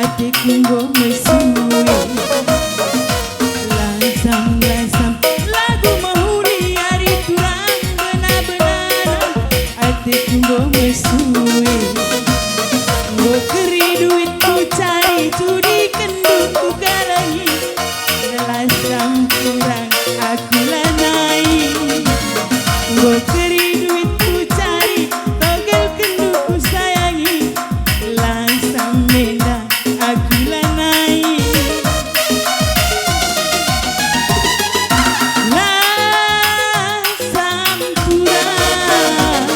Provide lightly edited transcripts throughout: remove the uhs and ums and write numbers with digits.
adikku nggo mesue lasam-lasam lagu mahuli hari kurang benar-benar adikku nggo mesue nggo keri duit ku cari curi kendut ku galangi lasam kurang aku lanai nggo keri duit ku cari togel kendut ku sayangi lasam menda aku lanai lasam kurang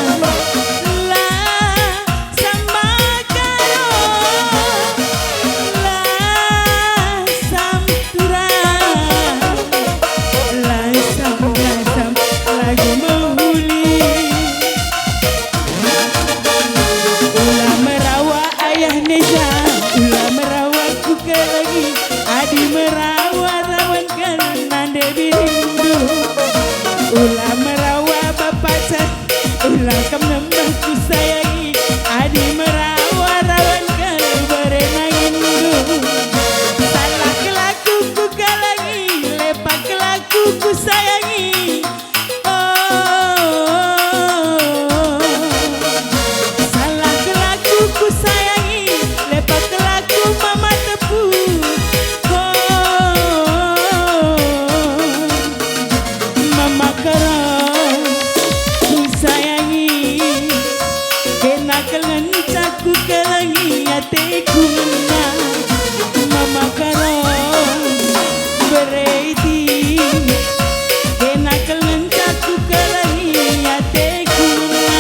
lasam makaro lasam kurang lasam-lasam lagu mahuli ulah merawa ayah Neza ulah merawa kuka lagi adi merawa rawan kanan Dewi rindu ulah merawa bapak cat ulah kam nambah ku sayangi adi merawa rawan kanan berenang rindu salah kelaku kuka lagi lepak kelaku ku sayangi salah kelaku ku sayangi lepak kelaku mama tepu mama karam ku sayangi kena kelencaku ku kelangi hatiku na mama karam berarti kena kelencaku ku kelangi hatiku na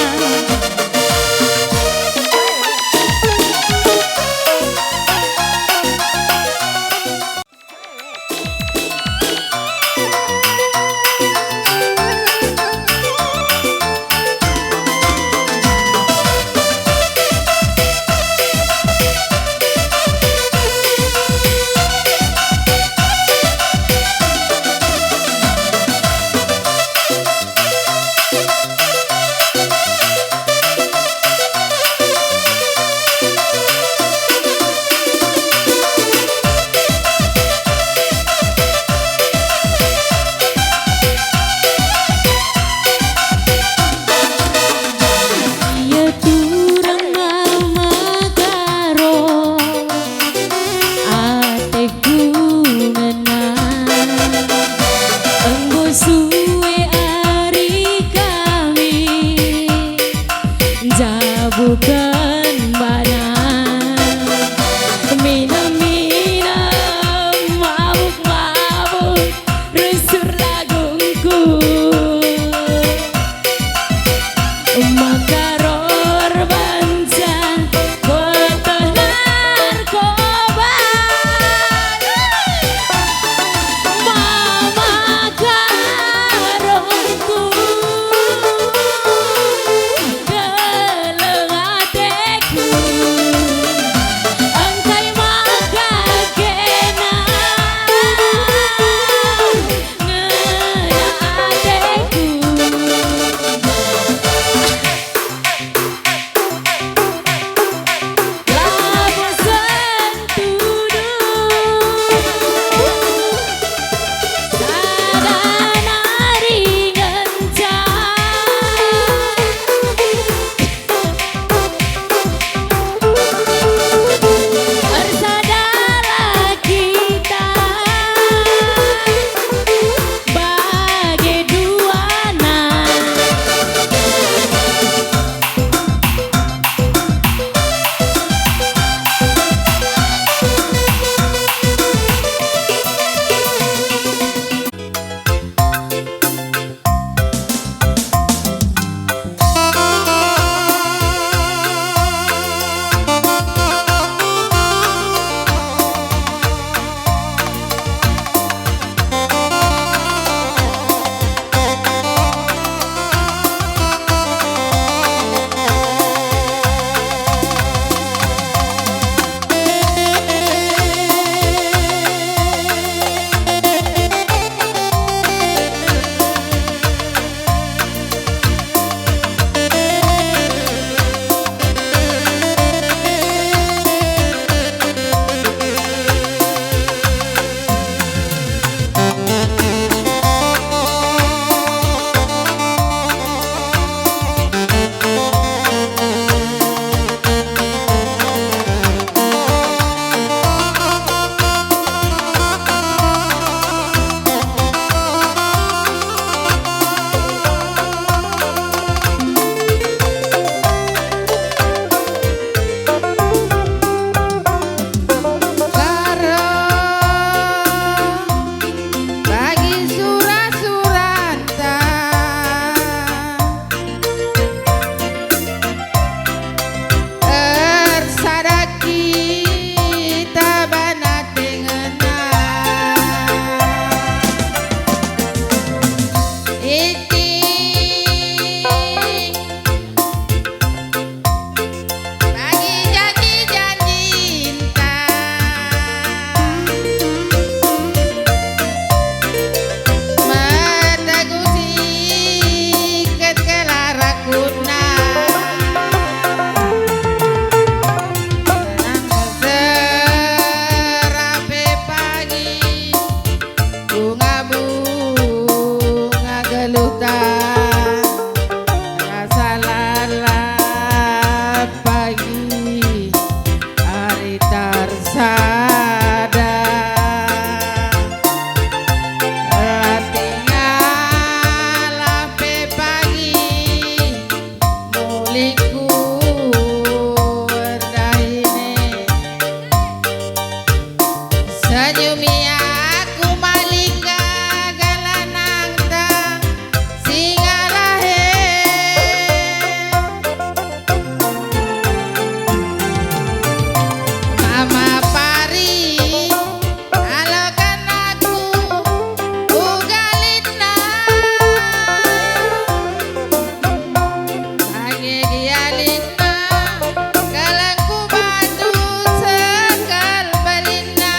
sada tinggal ape pagi muliku dahine senyumi aku malingga galanang ta singalahe mama pari alokan aku ugalina sange gialina kalangku batu sekal balina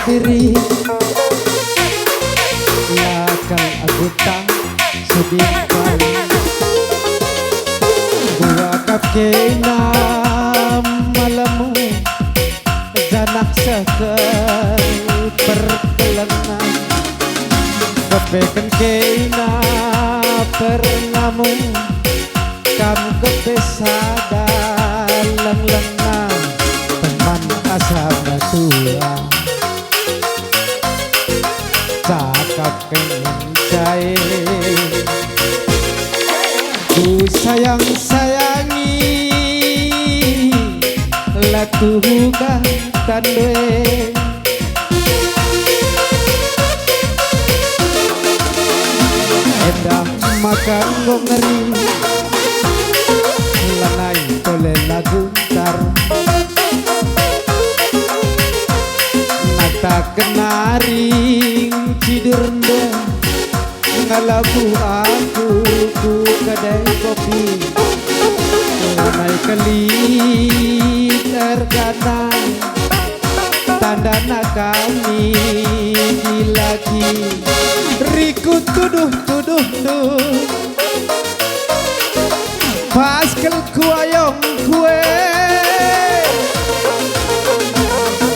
diri lakal agutang sudimpan buakap kena malamu janak sakal perkelengan kepekan kena pernamu kamu kepesada leng-lengan teman asal tua cakap kencai ku sayang-sayangi latuhukan tandwe endah makan ngeri lanai tole lagu tar nata kenaring cidernde ngalabu aku ku kedai kopi lanai kali terganang tanda nak kami lagi rikut tuduh paskel kuayong kue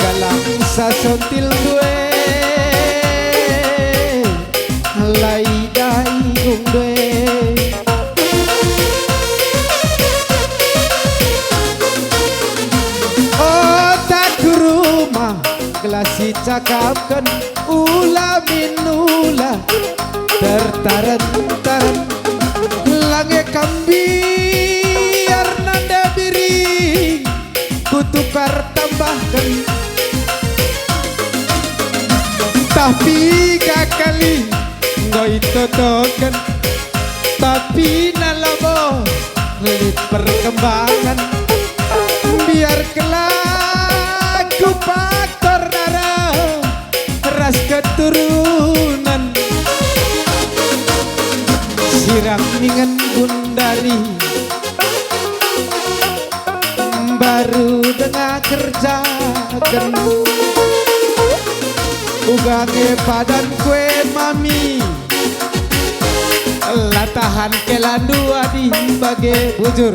galang sasontil due lai dai gung due oh tak rumah gelasi cakapkan ula minula tertaran lange kambiar nanda biri kutukar tambahkan tapi kali ngoi totokan tapi nalabo lihat perkembangan biar kelak ku faktor darah ras keturunan sirang ningan bundari baru dengar kerjakan ugange padan kue mami latahan kelandu adi bage bujur